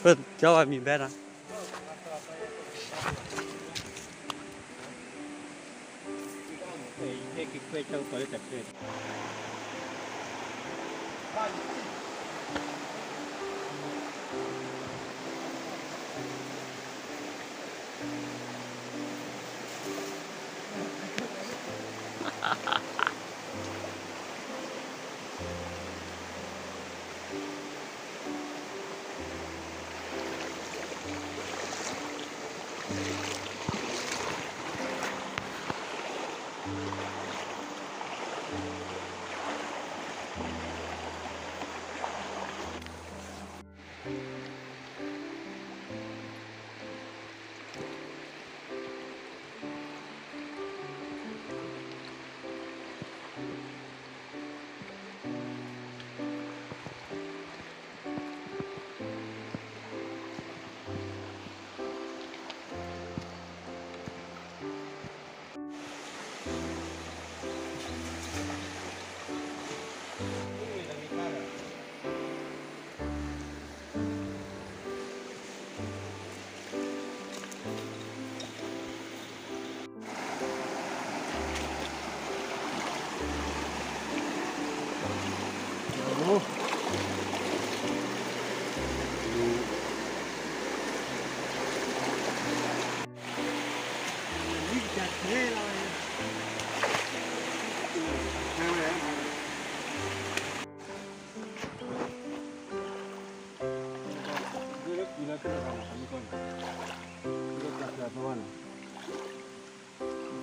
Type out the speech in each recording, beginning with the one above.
เพิ่นเจ้าว่ามีแบดนะเด็กเคยเจ้าตัวได้แต่เกิด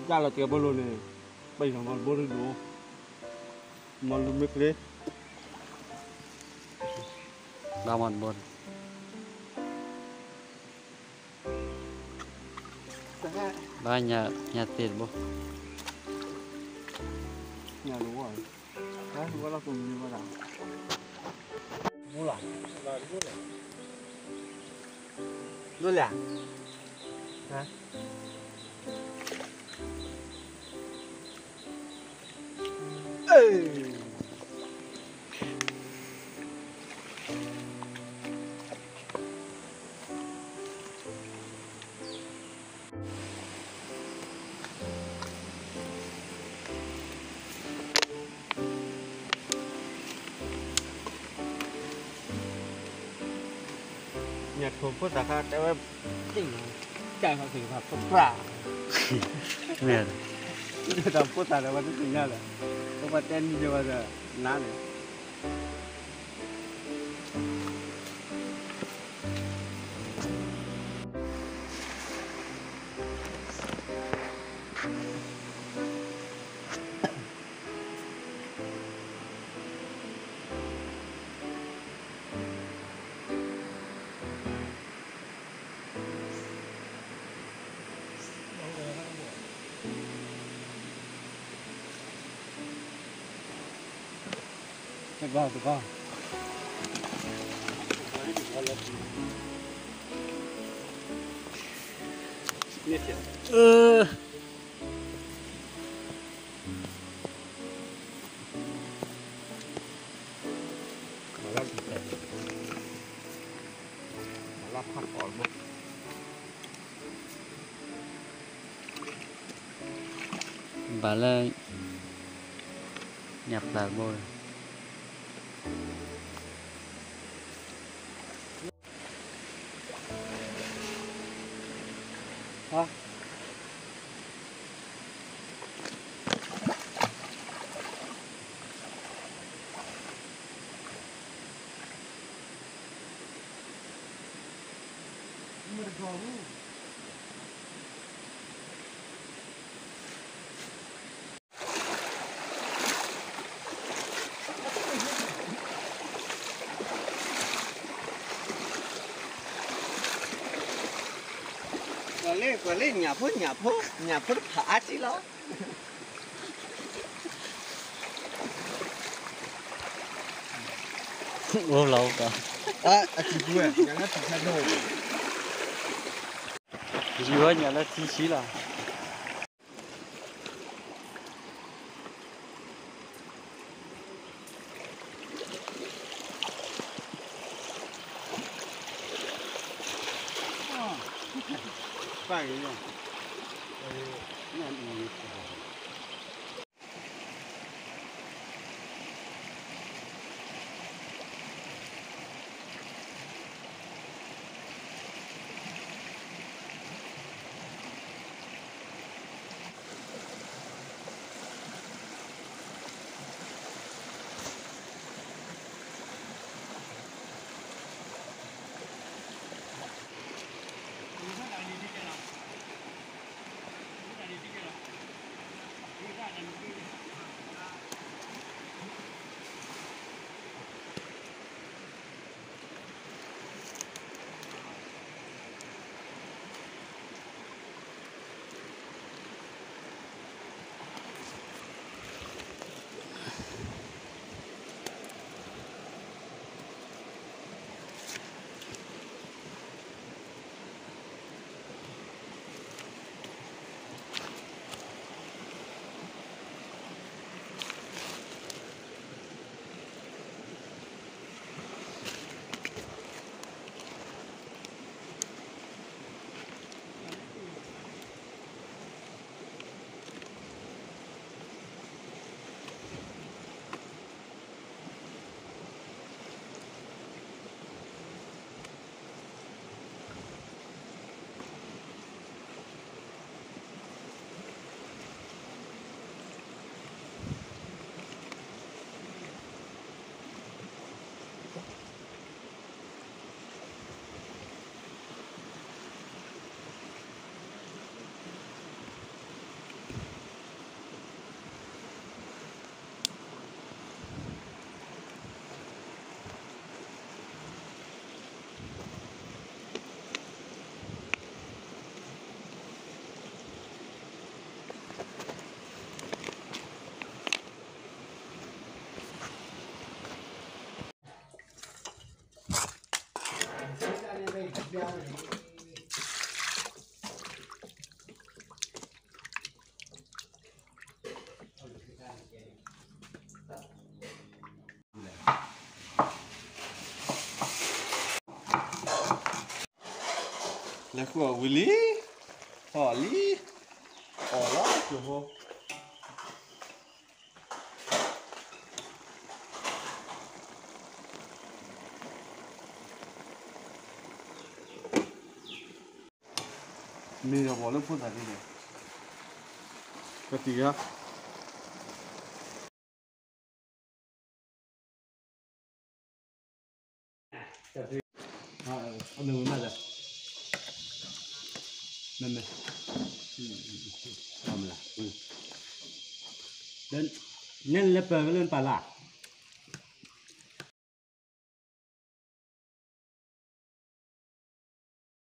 ย่าเราเตียบอลลูนเนี่ยไปทำบอลบอลดูบอลลูนไม่เคย ดาวมันบนบ้านยาติดบ่เนี่ยรู้ว่าถ้ารู้ว่าเราคงมีมาแล้วรู้หรอรู้แหละฮะเอ้ยอยากถูกพูดสักครั้งแต่ว่าจริงใจเขาถึงแบบปลาเนี่ยจะทำพูดแต่ว่าจริงๆนั่นแหละเพราะว่าเต้นเดียวจะน้าเนี่ยถูกต้องถูกต้องนี่เสียมาลับผิดเลยมาลับพักก่อนมั้งบ้านเลยหยับหลากบ่ฮะมันกองก็เล่นอย่าพูดผาสิแล้ว โอ้เราก็อาทิตย์ด้วยอย่างนั้นถึงจะโดน อยู่ว่าอย่างละทีล่ะ phải cái gì Nhà đi. là của Willy họ lý họ lắm kiểu vô mình bỏ lớp phun thật đi này cái gì á ăn được mà rồi nên này Đến nhân lập lên bà lạc.